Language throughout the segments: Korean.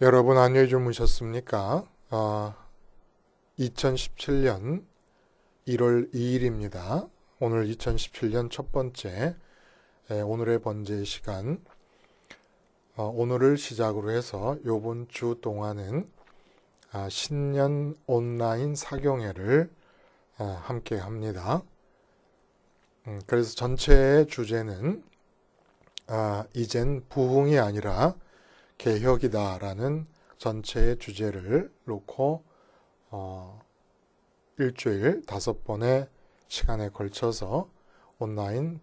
여러분 안녕히 주무셨습니까? 2017년 1월 2일입니다. 오늘 2017년 첫 번째 오늘의 번제의 시간, 오늘을 시작으로 해서 이번 주 동안은 신년 온라인 사경회를 함께 합니다. 그래서 전체의 주제는 이젠 부흥이 아니라 개혁이다라는 전체의 주제를 놓고 일주일 5번의 시간에 걸쳐서 온라인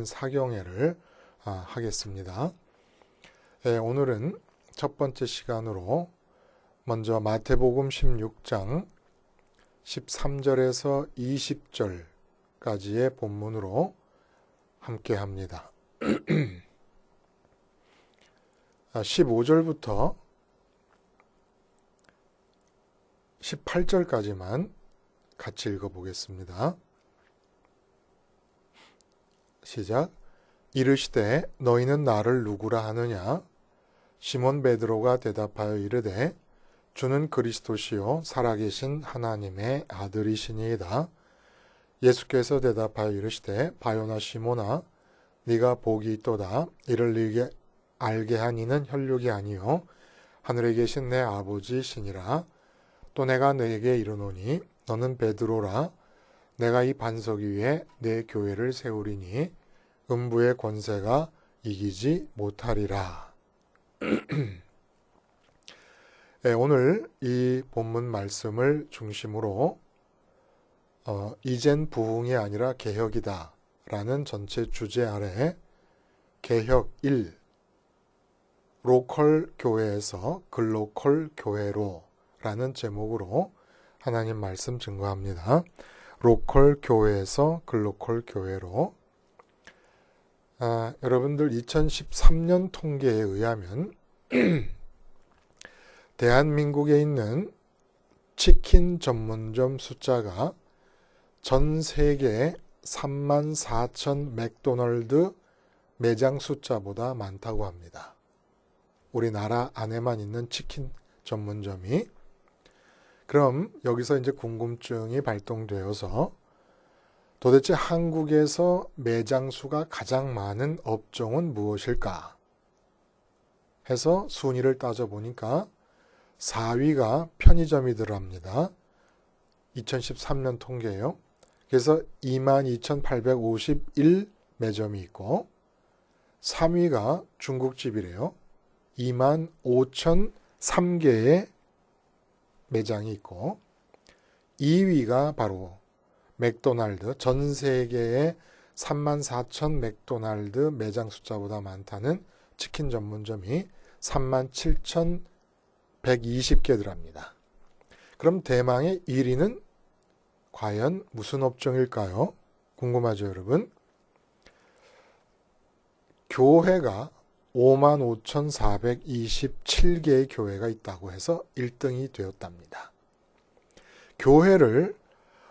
사경회를 하겠습니다. 오늘은 첫 번째 시간으로 먼저 마태복음 16장 13절에서 20절까지의 본문으로 함께 합니다. 15절부터 18절까지만 같이 읽어보겠습니다. 시작. 이르시되 너희는 나를 누구라 하느냐? 시몬 베드로가 대답하여 이르되 주는 그리스도시요 살아계신 하나님의 아들이시니이다. 예수께서 대답하여 이르시되 바요나 시몬아 네가 복이 있도다. 이를 알게 한 이는 혈육이 아니요 하늘에 계신 내 아버지시니라. 또 내가 너에게 이르노니 너는 베드로라. 내가 이 반석 위에 내 교회를 세우리니 음부의 권세가 이기지 못하리라. 오늘 이 본문 말씀을 중심으로 이젠 부흥이 아니라 개혁이다 라는 전체 주제 아래 개혁 1, 로컬 교회에서 글로컬 교회로 라는 제목으로 하나님 말씀 증거합니다. 로컬 교회에서 글로컬 교회로. 여러분들 2013년 통계에 의하면 대한민국에 있는 치킨 전문점 숫자가 전 세계 34,000 맥도날드 매장 숫자보다 많다고 합니다. 우리나라 안에만 있는 치킨 전문점이. 그럼 여기서 이제 궁금증이 발동되어서 도대체 한국에서 매장 수가 가장 많은 업종은 무엇일까 해서 순위를 따져보니까 4위가 편의점이더랍니다. 2013년 통계예요. 그래서 22,851 매점이 있고 3위가 중국집이래요. 25,003개의 매장이 있고 2위가 바로 맥도날드, 전 세계의 34,000 맥도날드 매장 숫자보다 많다는 치킨 전문점이 37,120개더랍니다. 그럼 대망의 1위는 과연 무슨 업종일까요? 궁금하죠, 여러분? 교회가 55,427개의 교회가 있다고 해서 1등이 되었답니다. 교회를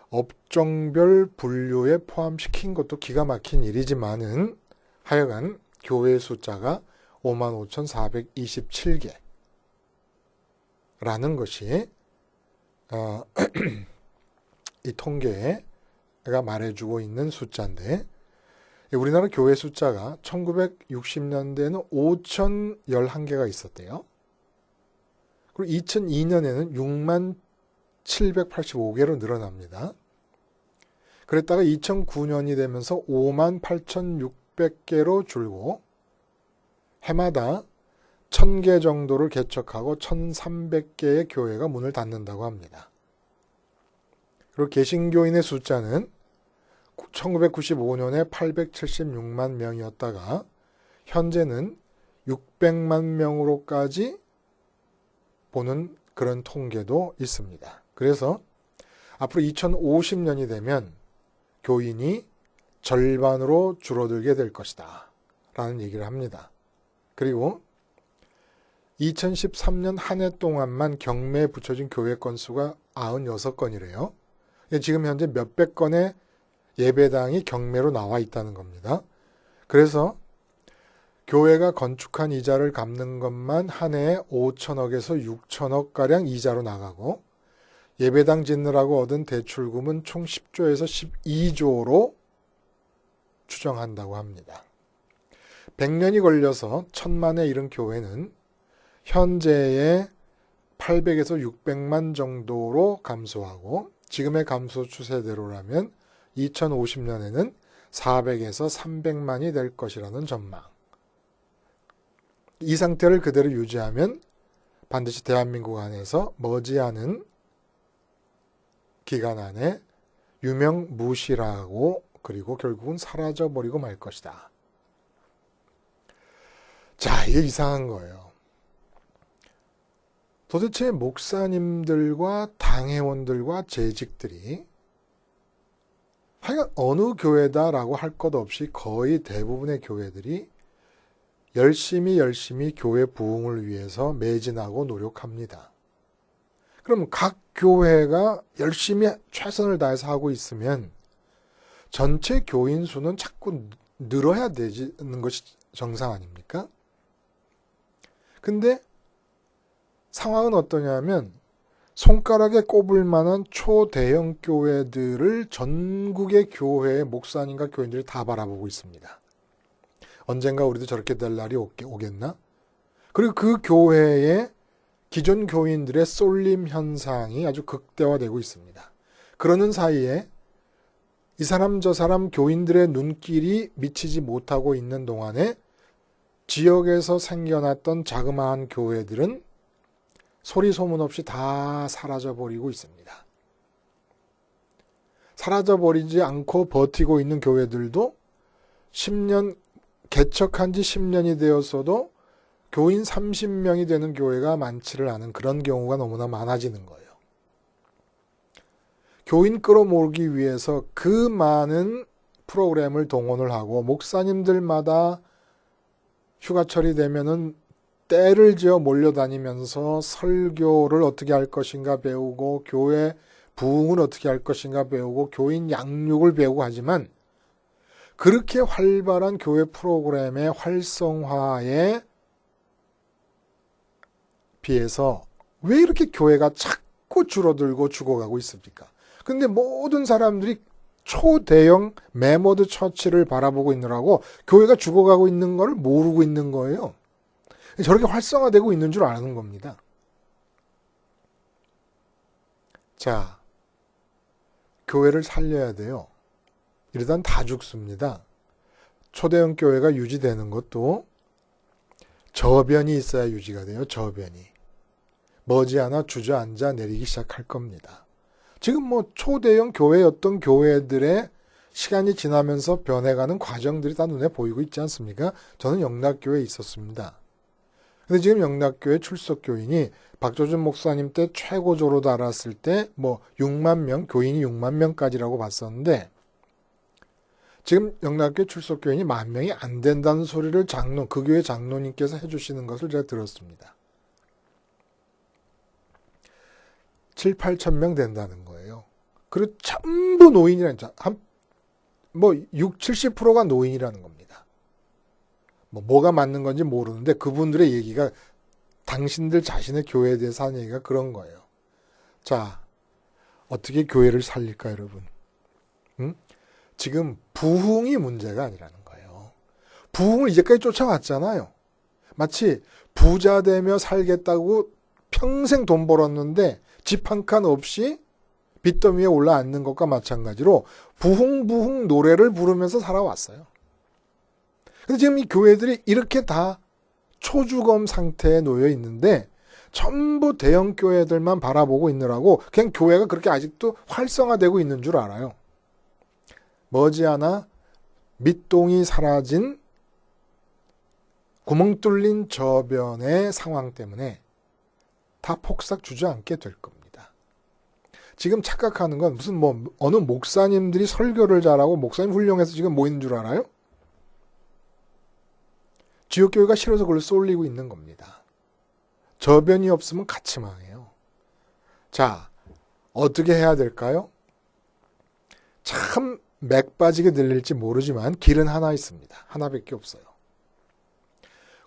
업종별 분류에 포함시킨 것도 기가 막힌 일이지만은 하여간 교회 숫자가 55,427개라는 것이 이 통계가 말해주고 있는 숫자인데, 우리나라 교회 숫자가 1960년대에는 5,011개가 있었대요. 그리고 2002년에는 6785개로 늘어납니다. 그랬다가 2009년이 되면서 58,600개로 줄고 해마다 1,000개 정도를 개척하고 1,300개의 교회가 문을 닫는다고 합니다. 그리고 개신교인의 숫자는 1995년에 876만 명이었다가 현재는 600만 명으로까지 보는 그런 통계도 있습니다. 그래서 앞으로 2050년이 되면 교인이 절반으로 줄어들게 될 것이다 라는 얘기를 합니다. 그리고 2013년 한 해 동안만 경매에 붙여진 교회 건수가 96건이래요. 지금 현재 몇백 건의 예배당이 경매로 나와 있다는 겁니다. 그래서 교회가 건축한 이자를 갚는 것만 한 해에 5천억에서 6천억 가량 이자로 나가고 예배당 짓느라고 얻은 대출금은 총 10조에서 12조로 추정한다고 합니다. 100년이 걸려서 1000만에 이른 교회는 현재의 800에서 600만 정도로 감소하고 지금의 감소 추세대로라면 2050년에는 400에서 300만이 될 것이라는 전망. 이 상태를 그대로 유지하면 반드시 대한민국 안에서 머지않은 기간 안에 유명무실하고 그리고 결국은 사라져버리고 말 것이다. 자, 이게 이상한 거예요. 도대체 목사님들과 당회원들과 재직들이 하여간 어느 교회다라고 할 것 없이 거의 대부분의 교회들이 열심히 교회 부흥을 위해서 매진하고 노력합니다. 그럼 각 교회가 열심히 최선을 다해서 하고 있으면 전체 교인 수는 자꾸 늘어야 되는 것이 정상 아닙니까? 근데 상황은 어떠냐면 손가락에 꼽을 만한 초대형 교회들을 전국의 교회의 목사님과 교인들이 다 바라보고 있습니다. 언젠가 우리도 저렇게 될 날이 오겠나? 그리고 그 교회의 기존 교인들의 쏠림 현상이 아주 극대화되고 있습니다. 그러는 사이에 이 사람 저 사람 교인들의 눈길이 미치지 못하고 있는 동안에 지역에서 생겨났던 자그마한 교회들은 소리 소문 없이 다 사라져버리고 있습니다. 사라져버리지 않고 버티고 있는 교회들도 10년, 개척한 지 10년이 되었어도 교인 30명이 되는 교회가 많지를 않은 그런 경우가 너무나 많아지는 거예요. 교인 끌어모으기 위해서 그 많은 프로그램을 동원을 하고 목사님들마다 휴가철이 되면은 때를 지어 몰려다니면서 설교를 어떻게 할 것인가 배우고 교회 부흥을 어떻게 할 것인가 배우고 교인 양육을 배우고 하지만 그렇게 활발한 교회 프로그램의 활성화에 비해서 왜 이렇게 교회가 자꾸 줄어들고 죽어가고 있습니까? 근데 모든 사람들이 초대형 메모드 처치를 바라보고 있느라고 교회가 죽어가고 있는 걸 모르고 있는 거예요. 저렇게 활성화되고 있는 줄 아는 겁니다. 자, 교회를 살려야 돼요. 이러다 다 죽습니다. 초대형 교회가 유지되는 것도 저변이 있어야 유지가 돼요. 저변이. 머지않아 주저앉아 내리기 시작할 겁니다. 지금 뭐 초대형 교회였던 교회들의 시간이 지나면서 변해가는 과정들이 다 눈에 보이고 있지 않습니까? 저는 영락교회에 있었습니다. 근데 지금 영락교회 출석교인이 박조준 목사님 때 최고조로 달았을 때 뭐 6만 명, 교인이 6만 명까지라고 봤었는데 지금 영락교회 출석교인이 10,000명이 안 된다는 소리를 그 교회 장로님께서 해주시는 것을 제가 들었습니다. 7, 8천 명 된다는 거예요. 그리고 전부 노인이라는, 뭐 6, 70%가 노인이라는 겁니다. 뭐가 맞는 건지 모르는데 그분들의 얘기가 당신들 자신의 교회에 대해서 하는 얘기가 그런 거예요. 자, 어떻게 교회를 살릴까 여러분? 지금 부흥이 문제가 아니라는 거예요. 부흥을 이제까지 쫓아왔잖아요. 마치 부자 되며 살겠다고 평생 돈 벌었는데 집 한 칸 없이 빚더미에 올라앉는 것과 마찬가지로 부흥 노래를 부르면서 살아왔어요. 근데 지금 이 교회들이 이렇게 다 초주검 상태에 놓여 있는데 전부 대형 교회들만 바라보고 있느라고 그냥 교회가 그렇게 아직도 활성화되고 있는 줄 알아요. 머지않아 밑동이 사라진 구멍 뚫린 저변의 상황 때문에 다 폭삭 주저앉게 될 겁니다. 지금 착각하는 건 무슨 어느 목사님들이 설교를 잘하고 목사님 훌륭해서 지금 뭐 있는 줄 알아요? 지역교회가 싫어서 그걸 쏠리고 있는 겁니다. 저변이 없으면 같이 망해요. 자, 어떻게 해야 될까요? 참 맥 빠지게 들릴지 모르지만 길은 하나 있습니다. 하나밖에 없어요.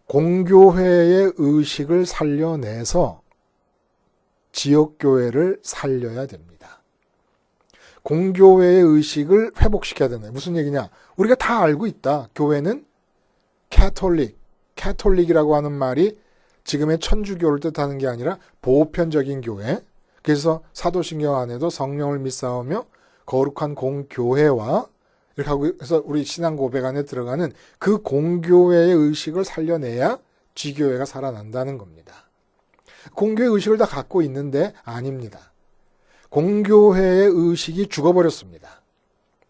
공교회의 의식을 살려내서 지역교회를 살려야 됩니다. 공교회의 의식을 회복시켜야 된다. 무슨 얘기냐? 우리가 다 알고 있다. 교회는 캐톨릭이라고 하는 말이 지금의 천주교를 뜻하는 게 아니라 보편적인 교회. 그래서 사도신경 안에도 성령을 믿사오며 거룩한 공교회와 이렇게 하고 해서 우리 신앙 고백 안에 들어가는 그 공교회의 의식을 살려내야 지교회가 살아난다는 겁니다. 공교회 의식을 다 갖고 있는데 아닙니다. 공교회의 의식이 죽어버렸습니다.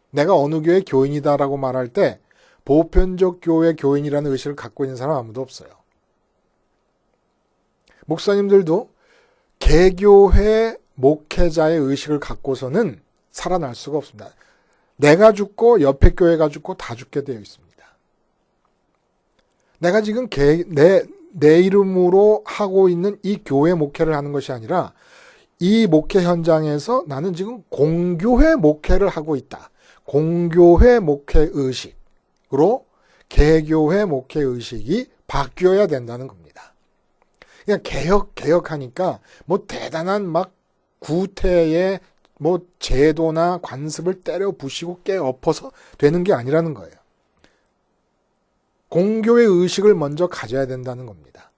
내가 어느 교회 교인이다라고 말할 때 보편적 교회 교인이라는 의식을 갖고 있는 사람 아무도 없어요. 목사님들도 개교회 목회자의 의식을 갖고서는 살아날 수가 없습니다. 내가 죽고 옆에 교회가 죽고 다 죽게 되어 있습니다. 내가 지금 내 이름으로 하고 있는 이 교회 목회를 하는 것이 아니라 이 목회 현장에서 나는 지금 공교회 목회를 하고 있다. 공교회 목회 의식으로 개교회 목회 의식이 바뀌어야 된다는 겁니다. 그냥 개혁하니까 뭐 대단한 막 구태의 뭐 제도나 관습을 때려 부시고 깨 엎어서 되는 게 아니라는 거예요. 공교회 의식을 먼저 가져야 된다는 겁니다.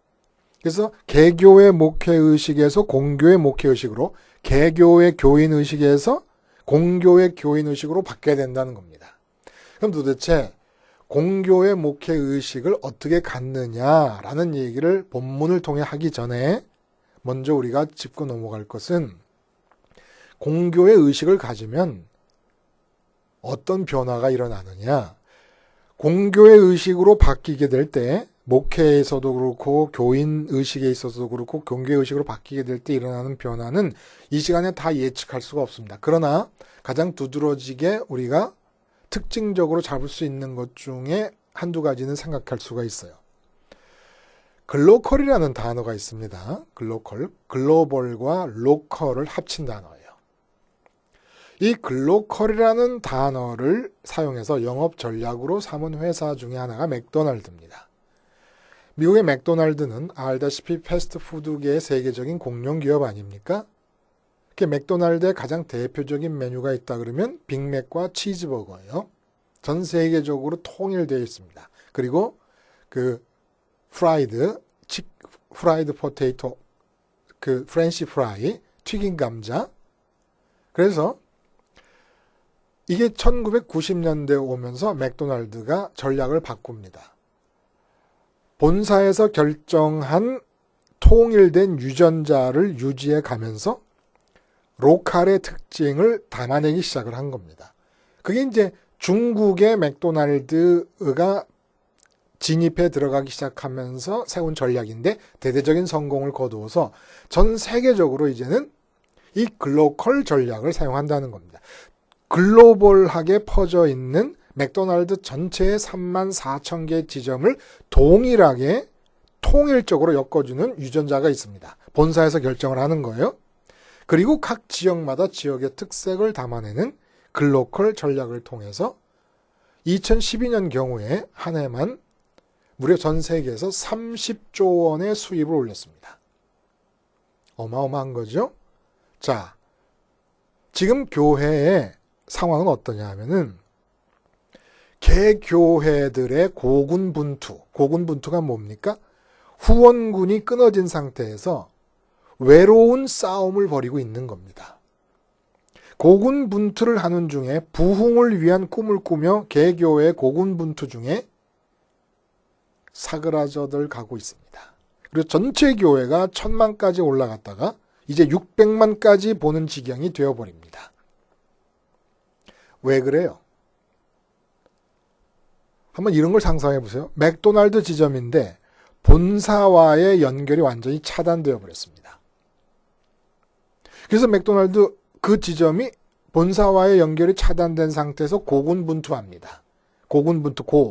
그래서 개교회 목회 의식에서 공교회 목회 의식으로, 개교회 교인 의식에서 공교회 교인 의식으로 바뀌어야 된다는 겁니다. 그럼 도대체 공교회 목회 의식을 어떻게 갖느냐라는 얘기를 본문을 통해 하기 전에 먼저 우리가 짚고 넘어갈 것은, 공교회 의식을 가지면 어떤 변화가 일어나느냐. 공교회 의식으로 바뀌게 될 때, 목회에서도 그렇고 교인 의식에 있어서도 그렇고 공교회 의식으로 바뀌게 될 때 일어나는 변화는 이 시간에 다 예측할 수가 없습니다. 그러나 가장 두드러지게 우리가 특징적으로 잡을 수 있는 것 중에 한두 가지는 생각할 수가 있어요. 글로컬이라는 단어가 있습니다. 글로벌과 로컬을 합친 단어예요. 이 글로컬이라는 단어를 사용해서 영업 전략으로 삼은 회사 중에 하나가 맥도날드입니다. 미국의 맥도날드는 알다시피 패스트푸드계의 세계적인 공룡기업 아닙니까? 맥도날드의 가장 대표적인 메뉴가 있다 그러면 빅맥과 치즈버거예요. 전 세계적으로 통일되어 있습니다. 그리고 그 프라이드 포테이토, 그 프렌치 프라이, 튀긴 감자. 그래서 이게 1990년대에 오면서 맥도날드가 전략을 바꿉니다. 본사에서 결정한 통일된 유전자를 유지해 가면서 로컬의 특징을 담아내기 시작을 한 겁니다. 그게 이제 중국의 맥도날드가 진입해 들어가기 시작하면서 세운 전략인데 대대적인 성공을 거두어서 전 세계적으로 이제는 이 글로컬 전략을 사용한다는 겁니다. 글로벌하게 퍼져 있는 맥도날드 전체의 34,000개 지점을 동일하게 통일적으로 엮어주는 유전자가 있습니다. 본사에서 결정을 하는 거예요. 그리고 각 지역마다 지역의 특색을 담아내는 글로컬 전략을 통해서 2012년 경우에 한 해만 무려 전 세계에서 30조 원의 수입을 올렸습니다. 어마어마한 거죠? 자, 지금 교회의 상황은 어떠냐 하면은 개교회들의 고군분투가 뭡니까? 후원군이 끊어진 상태에서 외로운 싸움을 벌이고 있는 겁니다. 고군분투를 하는 중에 부흥을 위한 꿈을 꾸며 개교회의 고군분투 중에 사그라져들 가고 있습니다. 그리고 전체 교회가 1000만까지 올라갔다가 이제 600만까지 보는 지경이 되어버립니다. 왜 그래요? 한번 이런 걸 상상해 보세요. 맥도날드 지점인데 본사와의 연결이 완전히 차단되어 버렸습니다. 그래서 맥도날드 그 지점이 본사와의 연결이 차단된 상태에서 고군분투합니다.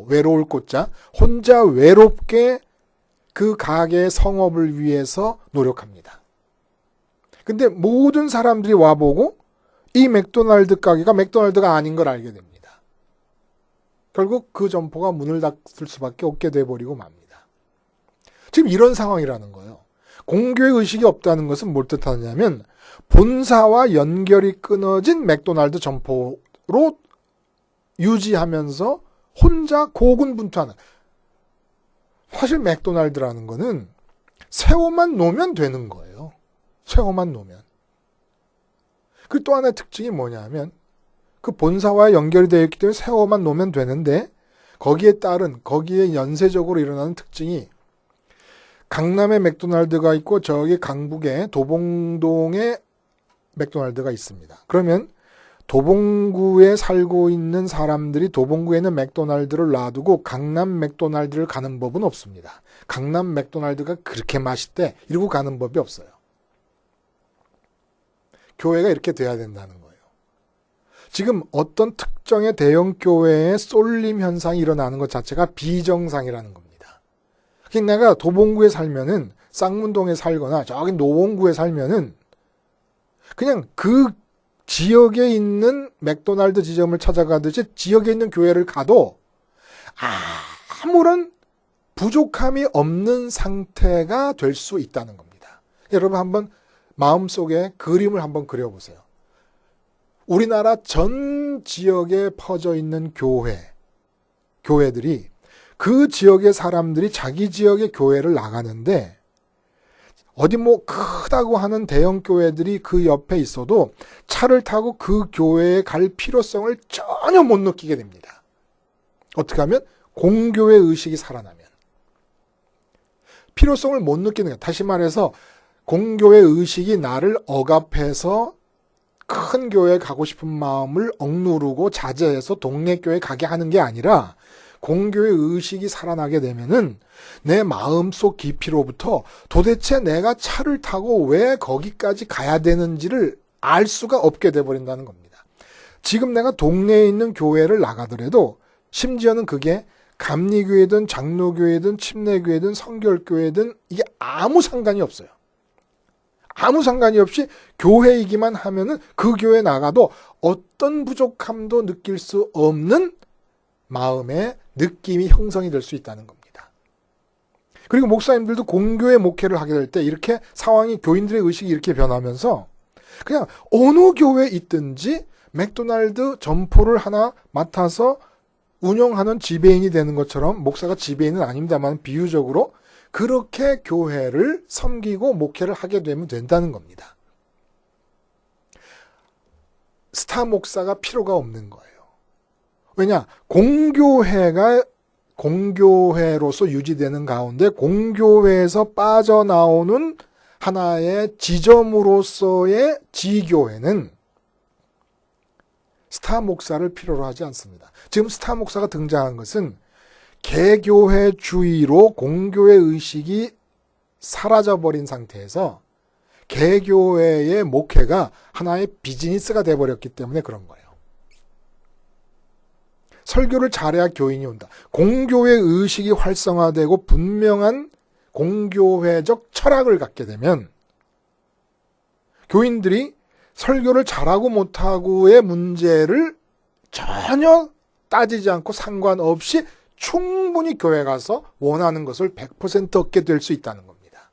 외로울 꽃자, 혼자 외롭게 그 가게의 성업을 위해서 노력합니다. 근데 모든 사람들이 와보고 이 맥도날드 가게가 맥도날드가 아닌 걸 알게 됩니다. 결국 그 점포가 문을 닫을 수밖에 없게 돼버리고 맙니다. 지금 이런 상황이라는 거예요. 공교회 의식이 없다는 것은 뭘 뜻하냐면 본사와 연결이 끊어진 맥도날드 점포로 유지하면서 혼자 고군분투하는. 사실 맥도날드라는 거는 세워만 놓으면 되는 거예요. 세워만 놓으면. 그리고 또 하나의 특징이 뭐냐면 그 본사와 연결이 되어 있기 때문에 세워만 놓으면 되는데 거기에 연쇄적으로 일어나는 특징이 강남에 맥도날드가 있고 저기 강북에 도봉동에 맥도날드가 있습니다. 그러면 도봉구에 살고 있는 사람들이 도봉구에는 맥도날드를 놔두고 강남 맥도날드를 가는 법은 없습니다. 강남 맥도날드가 그렇게 맛있대 이러고 가는 법이 없어요. 교회가 이렇게 돼야 된다는 거예요. 지금 어떤 특정의 대형 교회에 쏠림 현상이 일어나는 것 자체가 비정상이라는 겁니다. 그러니까 내가 도봉구에 살면은 쌍문동에 살거나 저기 노원구에 살면은 그냥 그 지역에 있는 맥도날드 지점을 찾아가듯이 지역에 있는 교회를 가도 아무런 부족함이 없는 상태가 될 수 있다는 겁니다. 여러분 한번 마음속에 그림을 한번 그려보세요. 우리나라 전 지역에 퍼져 있는 교회들이 그 지역의 사람들이 자기 지역의 교회를 나가는데 어디 뭐 크다고 하는 대형 교회들이 그 옆에 있어도 차를 타고 그 교회에 갈 필요성을 전혀 못 느끼게 됩니다. 어떻게 하면? 공교회 의식이 살아나면. 필요성을 못 느끼는 거예요. 다시 말해서 공교회 의식이 나를 억압해서 큰 교회에 가고 싶은 마음을 억누르고 자제해서 동네 교회에 가게 하는 게 아니라 공교회 의식이 살아나게 되면은 내 마음속 깊이로부터 도대체 내가 차를 타고 왜 거기까지 가야 되는지를 알 수가 없게 돼버린다는 겁니다. 지금 내가 동네에 있는 교회를 나가더라도 심지어는 그게 감리교회든 장로교회든 침례교회든 성결교회든 이게 아무 상관이 없어요. 아무 상관이 없이 교회이기만 하면은 그 교회 나가도 어떤 부족함도 느낄 수 없는 마음의 느낌이 형성이 될 수 있다는 겁니다. 그리고 목사님들도 공교회 목회를 하게 될 때 이렇게 상황이 교인들의 의식이 이렇게 변하면서 그냥 어느 교회에 있든지 맥도날드 점포를 하나 맡아서 운영하는 지배인이 되는 것처럼 목사가 지배인은 아닙니다만 비유적으로 그렇게 교회를 섬기고 목회를 하게 되면 된다는 겁니다. 스타 목사가 필요가 없는 거예요. 왜냐? 공교회로서 유지되는 가운데 공교회에서 빠져나오는 하나의 지점으로서의 지교회는 스타 목사를 필요로 하지 않습니다. 지금 스타 목사가 등장한 것은 개교회주의로 공교회 의식이 사라져버린 상태에서 개교회의 목회가 하나의 비즈니스가 돼버렸기 때문에 그런 거예요. 설교를 잘해야 교인이 온다. 공교회 의식이 활성화되고 분명한 공교회적 철학을 갖게 되면 교인들이 설교를 잘하고 못하고의 문제를 전혀 따지지 않고 상관없이 충분히 교회 가서 원하는 것을 100% 얻게 될 수 있다는 겁니다.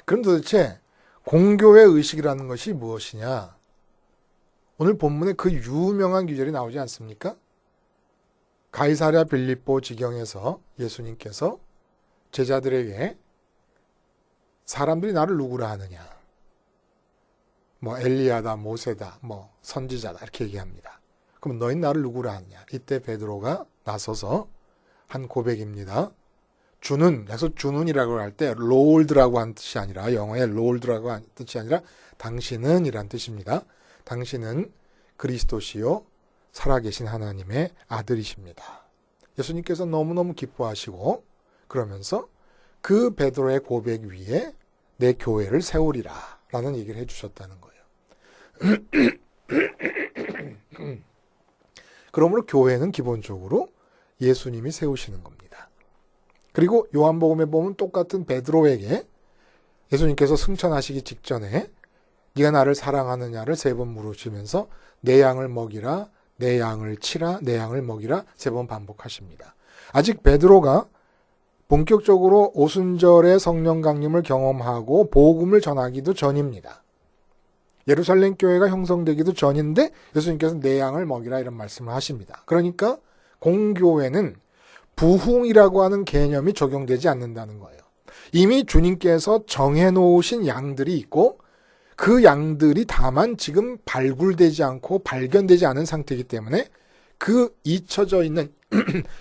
그럼 도대체 공교회 의식이라는 것이 무엇이냐? 오늘 본문에 그 유명한 구절이 나오지 않습니까? 가이사랴 빌립보 지경에서 예수님께서 제자들에게 사람들이 나를 누구라 하느냐? 뭐 엘리야다, 모세다, 뭐 선지자다 이렇게 얘기합니다. 그럼 너희 나를 누구라 하느냐? 이때 베드로가 나서서 한 고백입니다. 그래서 주는이라고 할 때 롤드라고 한 뜻이 아니라 영어의 롤드라고 한 뜻이 아니라 당신은 이란 뜻입니다. 당신은 그리스도시요 살아계신 하나님의 아들이십니다. 예수님께서 너무너무 기뻐하시고 그러면서 그 베드로의 고백 위에 내 교회를 세우리라 라는 얘기를 해주셨다는 거예요. 그러므로 교회는 기본적으로 예수님이 세우시는 겁니다. 그리고 요한복음에 보면 똑같은 베드로에게 예수님께서 승천하시기 직전에 네가 나를 사랑하느냐를 3번 물으시면서 내 양을 먹이라, 내 양을 치라, 내 양을 먹이라 3번 반복하십니다. 아직 베드로가 본격적으로 오순절의 성령 강림을 경험하고 복음을 전하기도 전입니다. 예루살렘 교회가 형성되기도 전인데 예수님께서 내 양을 먹이라 이런 말씀을 하십니다. 그러니까 공교회는 부흥이라고 하는 개념이 적용되지 않는다는 거예요. 이미 주님께서 정해놓으신 양들이 있고 그 양들이 다만 지금 발굴되지 않고 발견되지 않은 상태이기 때문에 그 잊혀져 있는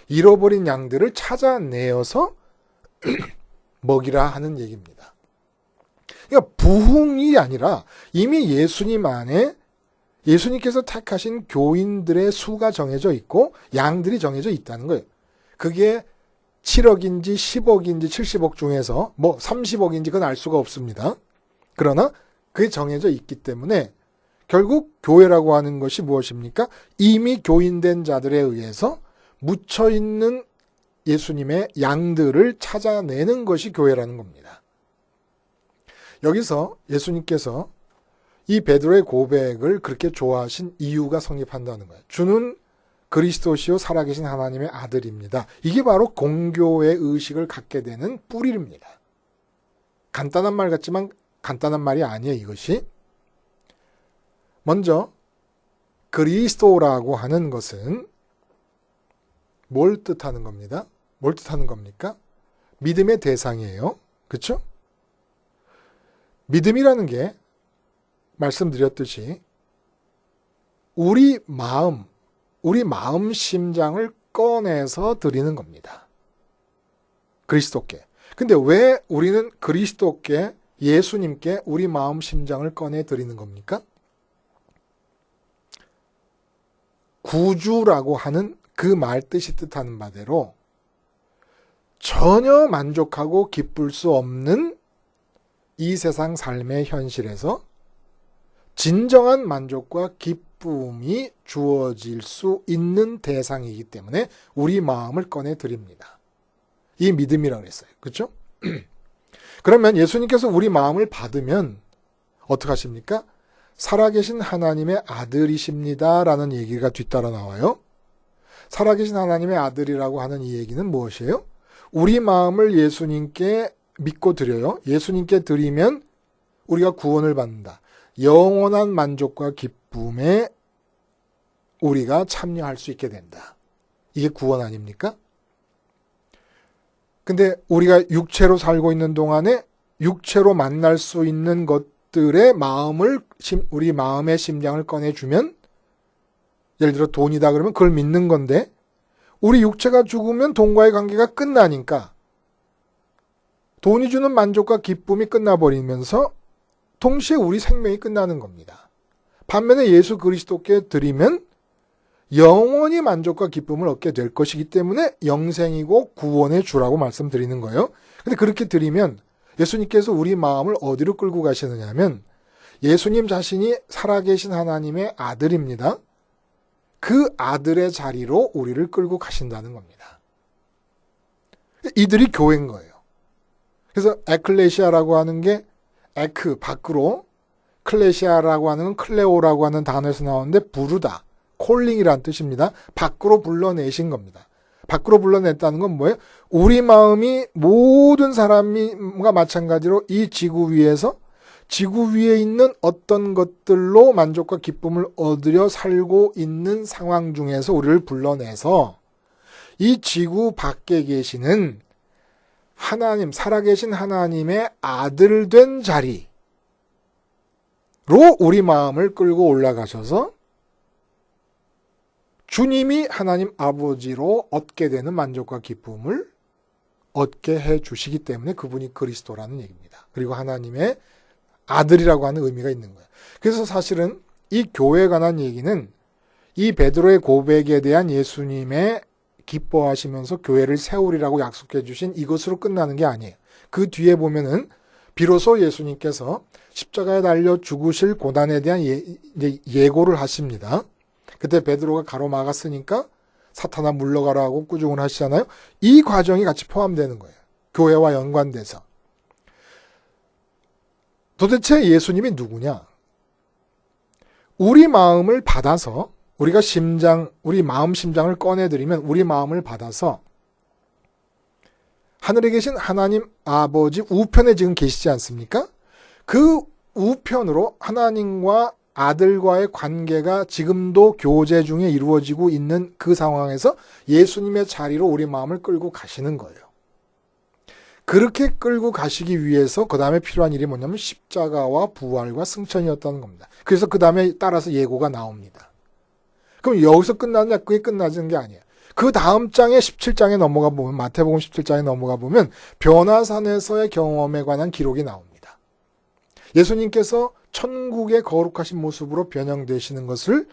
잃어버린 양들을 찾아내어서 먹이라 하는 얘기입니다. 그러니까 부흥이 아니라 이미 예수님 안에 예수님께서 택하신 교인들의 수가 정해져 있고 양들이 정해져 있다는 거예요. 그게 7억인지 10억인지 70억 중에서 뭐 30억인지 그건 알 수가 없습니다. 그러나 그게 정해져 있기 때문에 결국 교회라고 하는 것이 무엇입니까? 이미 교인된 자들에 의해서 묻혀있는 예수님의 양들을 찾아내는 것이 교회라는 겁니다. 여기서 예수님께서 이 베드로의 고백을 그렇게 좋아하신 이유가 성립한다는 거예요. 주는 그리스도시요 살아계신 하나님의 아들입니다. 이게 바로 공교의 의식을 갖게 되는 뿌리입니다. 간단한 말 같지만 간단한 말이 아니에요, 이것이. 먼저 그리스도라고 하는 것은 뭘 뜻하는 겁니다? 뭘 뜻하는 겁니까? 믿음의 대상이에요. 그렇죠? 믿음이라는 게 말씀드렸듯이 우리 마음 심장을 꺼내서 드리는 겁니다. 그리스도께. 근데 왜 우리는 그리스도께, 예수님께 우리 마음 심장을 꺼내 드리는 겁니까? 구주라고 하는 그 말 뜻이 뜻하는 바대로 전혀 만족하고 기쁠 수 없는 이 세상 삶의 현실에서 진정한 만족과 기쁨이 주어질 수 있는 대상이기 때문에 우리 마음을 꺼내 드립니다. 이 믿음이라고 그랬어요. 그렇죠? 그러면 예수님께서 우리 마음을 받으면 어떻게 하십니까? 살아계신 하나님의 아들이십니다 라는 얘기가 뒤따라 나와요. 살아계신 하나님의 아들이라고 하는 이 얘기는 무엇이에요? 우리 마음을 예수님께 믿고 드려요. 예수님께 드리면 우리가 구원을 받는다. 영원한 만족과 기쁨에 우리가 참여할 수 있게 된다. 이게 구원 아닙니까? 근데 우리가 육체로 살고 있는 동안에 육체로 만날 수 있는 것들의 마음을, 우리 마음의 심장을 꺼내주면, 예를 들어 돈이다 그러면 그걸 믿는 건데, 우리 육체가 죽으면 돈과의 관계가 끝나니까 돈이 주는 만족과 기쁨이 끝나버리면서 동시에 우리 생명이 끝나는 겁니다. 반면에 예수 그리스도께 드리면 영원히 만족과 기쁨을 얻게 될 것이기 때문에 영생이고 구원의 주라고 말씀드리는 거예요. 근데 그렇게 드리면 예수님께서 우리 마음을 어디로 끌고 가시느냐 하면 예수님 자신이 살아계신 하나님의 아들입니다. 그 아들의 자리로 우리를 끌고 가신다는 겁니다. 이들이 교회인 거예요. 그래서 에클레시아라고 하는 게 에크, 밖으로, 클레시아라고 하는 건 클레오라고 하는 단어에서 나오는데 부르다, 콜링이라는 뜻입니다. 밖으로 불러내신 겁니다. 밖으로 불러냈다는 건 뭐예요? 우리 마음이 모든 사람과 마찬가지로 이 지구 위에서 지구 위에 있는 어떤 것들로 만족과 기쁨을 얻으려 살고 있는 상황 중에서 우리를 불러내서 이 지구 밖에 계시는 하나님, 살아계신 하나님의 아들 된 자리로 우리 마음을 끌고 올라가셔서 주님이 하나님 아버지로 얻게 되는 만족과 기쁨을 얻게 해 주시기 때문에 그분이 그리스도라는 얘기입니다. 그리고 하나님의 아들이라고 하는 의미가 있는 거예요. 그래서 사실은 이 교회에 관한 얘기는 이 베드로의 고백에 대한 예수님의 기뻐하시면서 교회를 세우리라고 약속해 주신 이것으로 끝나는 게 아니에요. 그 뒤에 보면은 비로소 예수님께서 십자가에 달려 죽으실 고난에 대한 예고를 하십니다. 그때 베드로가 가로막았으니까 사탄아 물러가라 하고 꾸중을 하시잖아요. 이 과정이 같이 포함되는 거예요. 교회와 연관돼서. 도대체 예수님이 누구냐? 우리 마음을 받아서 우리가 우리 마음 심장을 꺼내드리면 우리 마음을 받아서 하늘에 계신 하나님 아버지 우편에 지금 계시지 않습니까? 그 우편으로 하나님과 아들과의 관계가 지금도 교제 중에 이루어지고 있는 그 상황에서 예수님의 자리로 우리 마음을 끌고 가시는 거예요. 그렇게 끌고 가시기 위해서 그 다음에 필요한 일이 뭐냐면 십자가와 부활과 승천이었다는 겁니다. 그래서 그 다음에 따라서 예고가 나옵니다. 그럼 여기서 끝나느냐? 그게 끝나지는 게 아니에요. 그 다음 장에 17장에 넘어가 보면, 마태복음 17장에 넘어가 보면 변화산에서의 경험에 관한 기록이 나옵니다. 예수님께서 천국의 거룩하신 모습으로 변형되시는 것을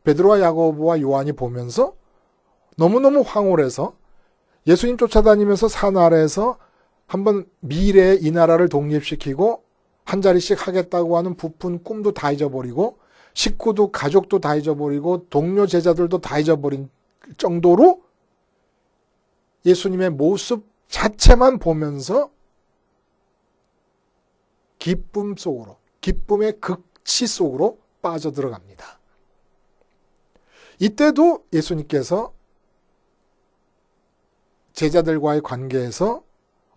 베드로와 야고보와 요한이 보면서 너무너무 황홀해서 예수님 쫓아다니면서 산 아래에서 한번 미래의 이 나라를 독립시키고 한 자리씩 하겠다고 하는 부푼 꿈도 다 잊어버리고 식구도 가족도 다 잊어버리고 동료 제자들도 다 잊어버린 정도로 예수님의 모습 자체만 보면서 기쁨 속으로, 기쁨의 극치 속으로 빠져들어갑니다. 이때도 예수님께서 제자들과의 관계에서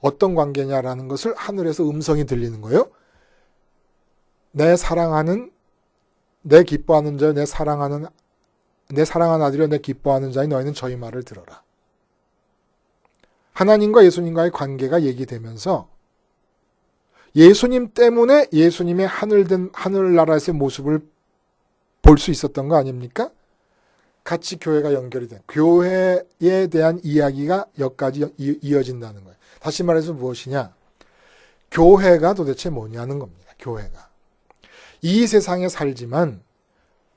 어떤 관계냐라는 것을 하늘에서 음성이 들리는 거예요. 내 사랑하는, 내 기뻐하는 자, 내 사랑하는 아들이여 내 기뻐하는 자인 너희는 저희 말을 들어라. 하나님과 예수님과의 관계가 얘기되면서 예수님 때문에 예수님의 하늘나라에서의 모습을 볼 수 있었던 거 아닙니까? 같이 교회가 연결이 된, 교회에 대한 이야기가 여기까지 이어진다는 거예요. 다시 말해서 무엇이냐? 교회가 도대체 뭐냐는 겁니다. 교회가. 이 세상에 살지만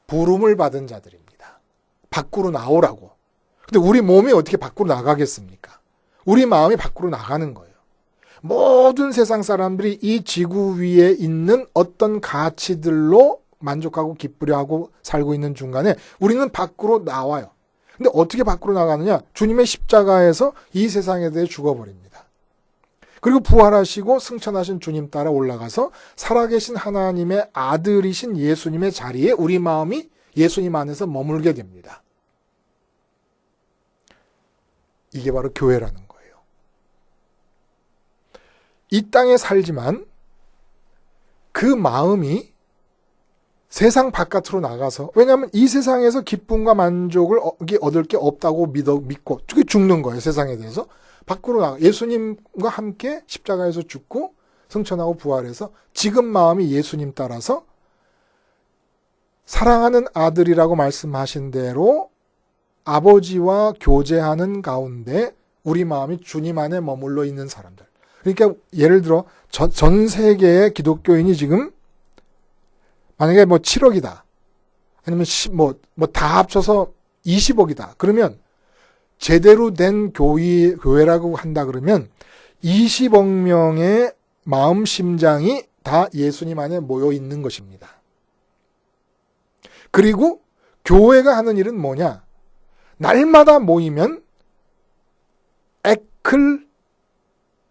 부름을 받은 자들입니다. 밖으로 나오라고. 근데 우리 몸이 어떻게 밖으로 나가겠습니까? 우리 마음이 밖으로 나가는 거예요. 모든 세상 사람들이 이 지구 위에 있는 어떤 가치들로 만족하고 기쁘려 하고 살고 있는 중간에 우리는 밖으로 나와요. 근데 어떻게 밖으로 나가느냐? 주님의 십자가에서 이 세상에 대해 죽어버립니다. 그리고 부활하시고 승천하신 주님 따라 올라가서 살아계신 하나님의 아들이신 예수님의 자리에 우리 마음이 예수님 안에서 머물게 됩니다. 이게 바로 교회라는 거예요. 이 땅에 살지만 그 마음이 세상 바깥으로 나가서, 왜냐하면 이 세상에서 기쁨과 만족을 얻을 게 없다고 믿고 죽는 거예요. 세상에 대해서. 밖으로 나가 예수님과 함께 십자가에서 죽고 승천하고 부활해서 지금 마음이 예수님 따라서 사랑하는 아들이라고 말씀하신 대로 아버지와 교제하는 가운데 우리 마음이 주님 안에 머물러 있는 사람들. 그러니까 예를 들어 전 세계의 기독교인이 지금 만약에 7억이다. 아니면 다 합쳐서 20억이다. 그러면 제대로 된 교회라고 한다 그러면 20억 명의 마음 심장이 다 예수님 안에 모여 있는 것입니다. 그리고 교회가 하는 일은 뭐냐? 날마다 모이면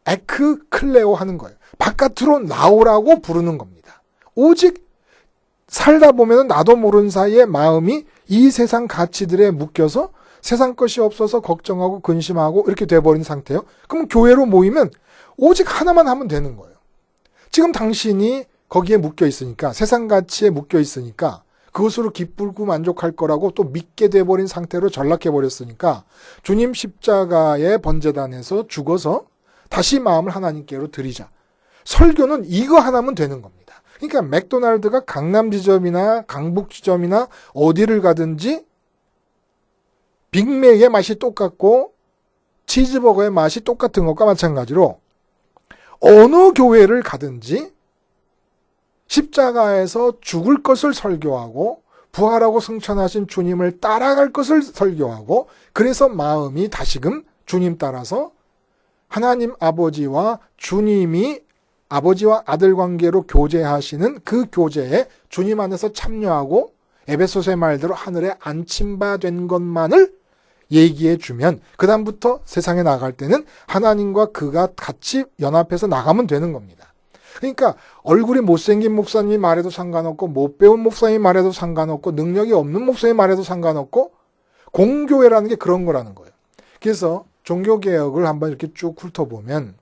에크클레오 하는 거예요. 바깥으로 나오라고 부르는 겁니다. 오직 살다 보면 나도 모르는 사이에 마음이 이 세상 가치들에 묶여서 세상 것이 없어서 걱정하고 근심하고 이렇게 돼버린 상태예요. 그럼 교회로 모이면 오직 하나만 하면 되는 거예요. 지금 당신이 거기에 묶여 있으니까, 세상 가치에 묶여 있으니까 그것으로 기쁘고 만족할 거라고 또 믿게 돼버린 상태로 전락해버렸으니까 주님 십자가의 번제단에서 죽어서 다시 마음을 하나님께로 드리자. 설교는 이거 하나면 되는 겁니다. 그러니까 맥도날드가 강남 지점이나 강북 지점이나 어디를 가든지 빅맥의 맛이 똑같고 치즈버거의 맛이 똑같은 것과 마찬가지로 어느 교회를 가든지 십자가에서 죽을 것을 설교하고 부활하고 승천하신 주님을 따라갈 것을 설교하고, 그래서 마음이 다시금 주님 따라서 하나님 아버지와 주님이 아버지와 아들 관계로 교제하시는 그 교제에 주님 안에서 참여하고 에베소서의 말대로 하늘에 안침바된 것만을 얘기해 주면 그 다음부터 세상에 나갈 때는 하나님과 그가 같이 연합해서 나가면 되는 겁니다. 그러니까 얼굴이 못생긴 목사님이 말해도 상관없고 못 배운 목사님이 말해도 상관없고 능력이 없는 목사님이 말해도 상관없고 공교회라는 게 그런 거라는 거예요. 그래서 종교개혁을 한번 이렇게 쭉 훑어보면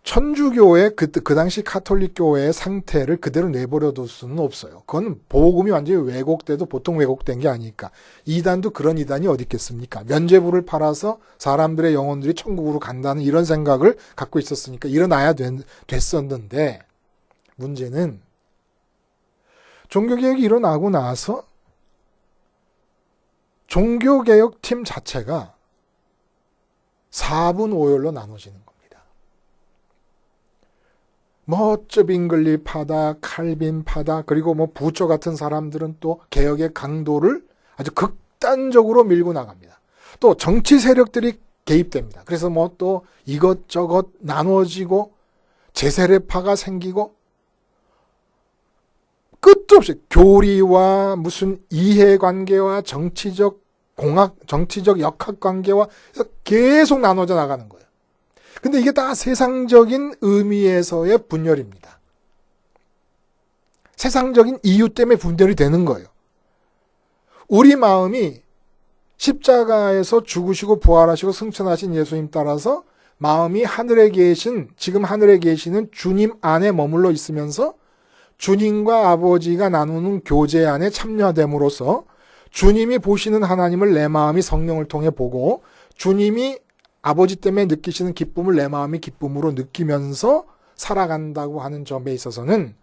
천주교의 그 당시 카톨릭교회의 상태를 그대로 내버려둘 수는 없어요. 그건 복음이 완전히 왜곡돼도 보통 왜곡된 게 아니니까. 이단도 그런 이단이 어디 있겠습니까? 면죄부를 팔아서 사람들의 영혼들이 천국으로 간다는 이런 생각을 갖고 있었으니까 일어나야 됐었는데 문제는 종교개혁이 일어나고 나서 종교개혁팀 자체가 4분 5열로 나눠지는 겁니다. bin글리 파다, 칼빈 파다, 그리고 부처 같은 사람들은 또 개혁의 강도를 아주 극단적으로 밀고 나갑니다. 또 정치 세력들이 개입됩니다. 그래서 또 이것저것 나눠지고 제세례파가 생기고 끝도 없이 교리와 무슨 이해관계와 정치적 역학관계와 계속 나눠져 나가는 거예요. 근데 이게 다 세상적인 의미에서의 분열입니다. 세상적인 이유 때문에 분열이 되는 거예요. 우리 마음이 십자가에서 죽으시고 부활하시고 승천하신 예수님 따라서 마음이 지금 하늘에 계시는 주님 안에 머물러 있으면서 주님과 아버지가 나누는 교제 안에 참여됨으로써 주님이 보시는 하나님을 내 마음이 성령을 통해 보고 주님이 아버지 때문에 느끼시는 기쁨을 내 마음이 기쁨으로 느끼면서 살아간다고 하는 점에 있어서는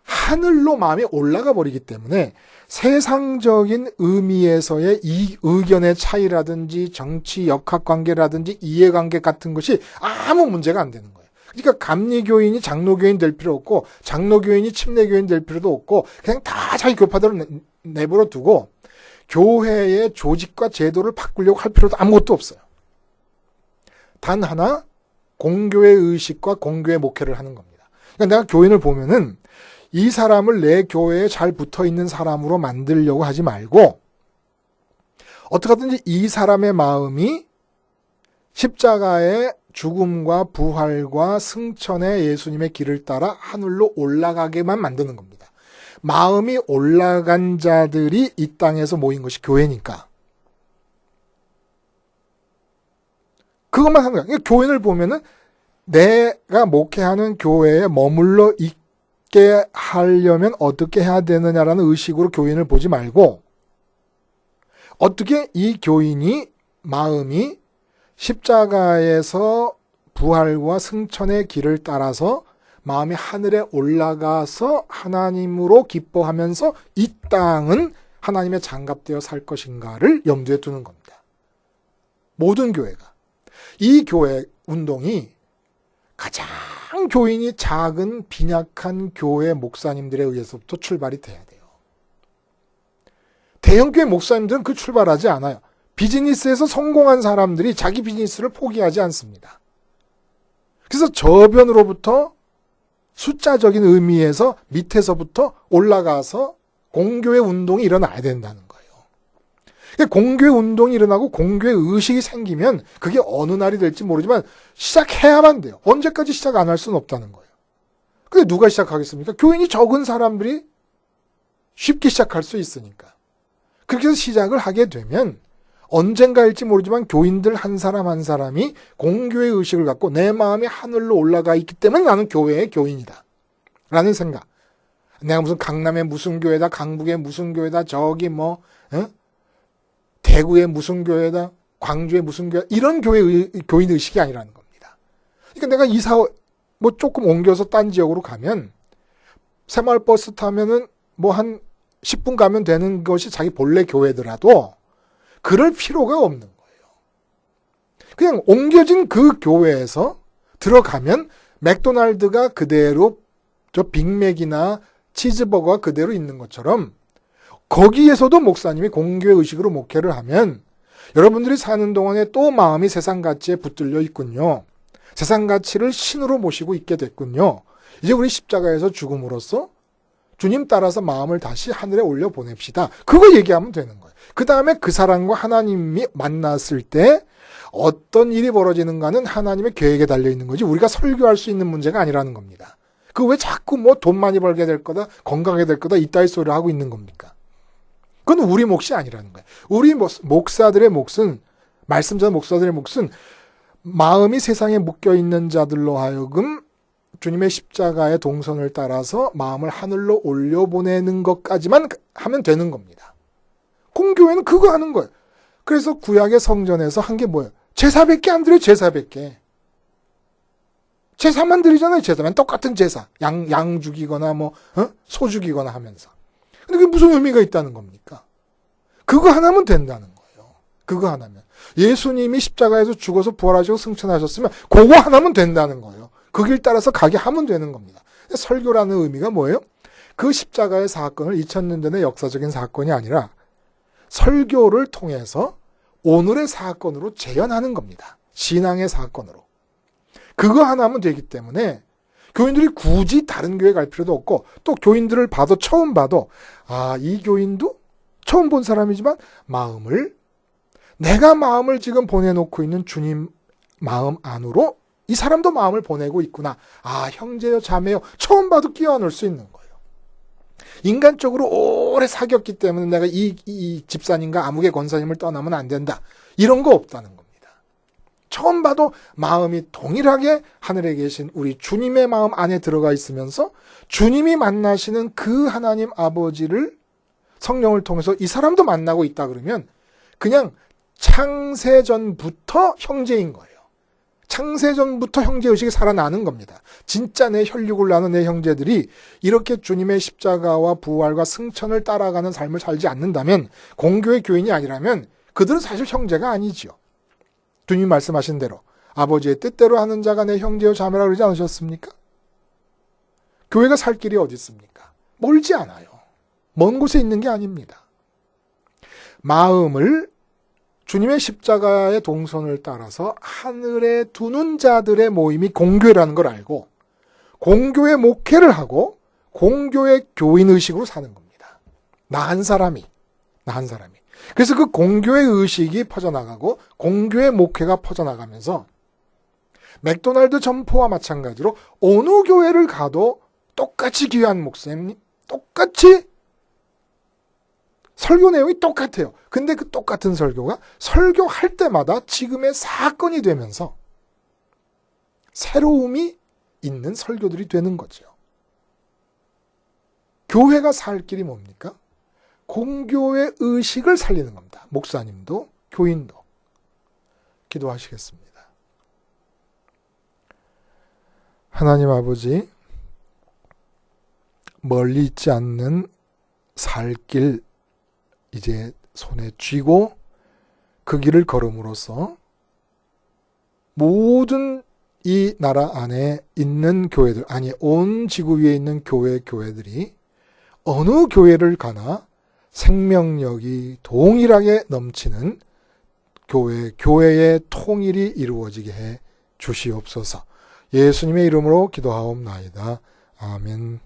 하늘로 마음이 올라가 버리기 때문에 세상적인 의미에서의 이 의견의 차이라든지 정치 역학관계라든지 이해관계 같은 것이 아무 문제가 안 되는 거예요. 그러니까 감리교인이 장로교인 될 필요 없고 장로교인이 침례교인 될 필요도 없고 그냥 다 자기 교파대로 내버려 두고 교회의 조직과 제도를 바꾸려고 할 필요도 아무것도 없어요. 단 하나 공교의 의식과 공교의 목회를 하는 겁니다. 그러니까 내가 교인을 보면은 이 사람을 내 교회에 잘 붙어있는 사람으로 만들려고 하지 말고 어떻게 하든지 이 사람의 마음이 십자가의 죽음과 부활과 승천의 예수님의 길을 따라 하늘로 올라가게만 만드는 겁니다. 마음이 올라간 자들이 이 땅에서 모인 것이 교회니까. 그것만 하는 거야. 교인을 보면은 내가 목회하는 교회에 머물러 있게 하려면 어떻게 해야 되느냐라는 의식으로 교인을 보지 말고 어떻게 이 교인이 마음이 십자가에서 부활과 승천의 길을 따라서 마음이 하늘에 올라가서 하나님으로 기뻐하면서 이 땅은 하나님의 장갑되어 살 것인가를 염두에 두는 겁니다. 모든 교회가. 이 교회 운동이 가장 교인이 작은 빈약한 교회 목사님들에 의해서부터 출발이 돼야 돼요. 대형교회 목사님들은 그 출발하지 않아요. 비즈니스에서 성공한 사람들이 자기 비즈니스를 포기하지 않습니다. 그래서 저변으로부터 숫자적인 의미에서 밑에서부터 올라가서 공교회 운동이 일어나야 된다는 거예요. 공교회 운동이 일어나고 공교회 의식이 생기면 그게 어느 날이 될지 모르지만 시작해야만 돼요. 언제까지 시작 안 할 수는 없다는 거예요. 근데 누가 시작하겠습니까? 교인이 적은 사람들이 쉽게 시작할 수 있으니까. 그렇게 해서 시작을 하게 되면 언젠가일지 모르지만 교인들 한 사람 한 사람이 공교회 의식을 갖고 내 마음이 하늘로 올라가 있기 때문에 나는 교회의 교인이다. 라는 생각. 내가 무슨 강남의 무슨 교회다, 강북의 무슨 교회다, 저기 대구의 무슨 교회다, 광주의 무슨 교회, 이런 교인 의식이 아니라는 겁니다. 그러니까 내가 조금 옮겨서 딴 지역으로 가면, 새마을버스 타면은 한 10분 가면 되는 것이 자기 본래 교회더라도, 그럴 필요가 없는 거예요. 그냥 옮겨진 그 교회에서 들어가면, 맥도날드가 그대로, 빅맥이나 치즈버거가 그대로 있는 것처럼, 거기에서도 목사님이 공교회 의식으로 목회를 하면 여러분들이 사는 동안에 또 마음이 세상 가치에 붙들려 있군요. 세상 가치를 신으로 모시고 있게 됐군요. 이제 우리 십자가에서 죽음으로써 주님 따라서 마음을 다시 하늘에 올려 보냅시다. 그거 얘기하면 되는 거예요. 그 다음에 그 사람과 하나님이 만났을 때 어떤 일이 벌어지는가는 하나님의 계획에 달려 있는 거지 우리가 설교할 수 있는 문제가 아니라는 겁니다. 그 왜 자꾸 돈 많이 벌게 될 거다, 건강하게 될 거다 이따위 소리를 하고 있는 겁니까? 그건 우리 몫이 아니라는 거예요. 우리 목사들의 몫은 말씀자 목사들의 몫은 마음이 세상에 묶여있는 자들로 하여금 주님의 십자가의 동선을 따라서 마음을 하늘로 올려보내는 것까지만 하면 되는 겁니다. 공교회는 그거 하는 거예요. 그래서 구약의 성전에서 한 게 뭐예요? 제사밖에 안 드려요. 제사밖에. 제사만 드리잖아요. 제사만 똑같은 제사. 양 죽이거나 소 죽이거나 하면서. 근데 그게 무슨 의미가 있다는 겁니까? 그거 하나면 된다는 거예요. 그거 하나면. 예수님이 십자가에서 죽어서 부활하시고 승천하셨으면 그거 하나면 된다는 거예요. 그 길 따라서 가게 하면 되는 겁니다. 설교라는 의미가 뭐예요? 그 십자가의 사건을 2000년 전의 역사적인 사건이 아니라 설교를 통해서 오늘의 사건으로 재현하는 겁니다. 신앙의 사건으로. 그거 하나면 되기 때문에 교인들이 굳이 다른 교회 갈 필요도 없고 또 교인들을 봐도 처음 봐도 이 교인도 처음 본 사람이지만 내가 마음을 지금 보내놓고 있는 주님 마음 안으로 이 사람도 마음을 보내고 있구나. 형제요 자매요 처음 봐도 끼워 넣을 수 있는 거예요. 인간적으로 오래 사귀었기 때문에 내가 이 집사님과 아무개 권사님을 떠나면 안 된다. 이런 거 없다는 겁니다. 처음 봐도 마음이 동일하게 하늘에 계신 우리 주님의 마음 안에 들어가 있으면서 주님이 만나시는 그 하나님 아버지를 성령을 통해서 이 사람도 만나고 있다 그러면 그냥 창세전부터 형제인 거예요. 창세전부터 형제의식이 살아나는 겁니다. 진짜 내 혈육을 나눈 내 형제들이 이렇게 주님의 십자가와 부활과 승천을 따라가는 삶을 살지 않는다면 공교의 교인이 아니라면 그들은 사실 형제가 아니지요. 주님이 말씀하신 대로 아버지의 뜻대로 하는 자가 내 형제요 자매라 그러지 않으셨습니까? 교회가 살 길이 어디 있습니까? 멀지 않아요. 먼 곳에 있는 게 아닙니다. 마음을 주님의 십자가의 동선을 따라서 하늘에 두는 자들의 모임이 공교회라는 걸 알고 공교회 목회를 하고 공교회 교인의식으로 사는 겁니다. 나 한 사람이. 그래서 그 공교회 의식이 퍼져나가고 공교회 목회가 퍼져나가면서 맥도날드 점포와 마찬가지로 어느 교회를 가도 똑같이 귀한 목사님, 똑같이 설교 내용이 똑같아요. 근데 그 똑같은 설교가 설교할 때마다 지금의 사건이 되면서 새로움이 있는 설교들이 되는 거죠. 교회가 살 길이 뭡니까? 공교회 의식을 살리는 겁니다. 목사님도 교인도. 기도하시겠습니다. 하나님 아버지, 멀리 있지 않는 살 길 이제 손에 쥐고 그 길을 걸음으로써 모든 이 나라 안에 있는 교회들, 온 지구 위에 있는 교회들이 어느 교회를 가나 생명력이 동일하게 넘치는 교회의 통일이 이루어지게 해 주시옵소서. 예수님의 이름으로 기도하옵나이다. 아멘.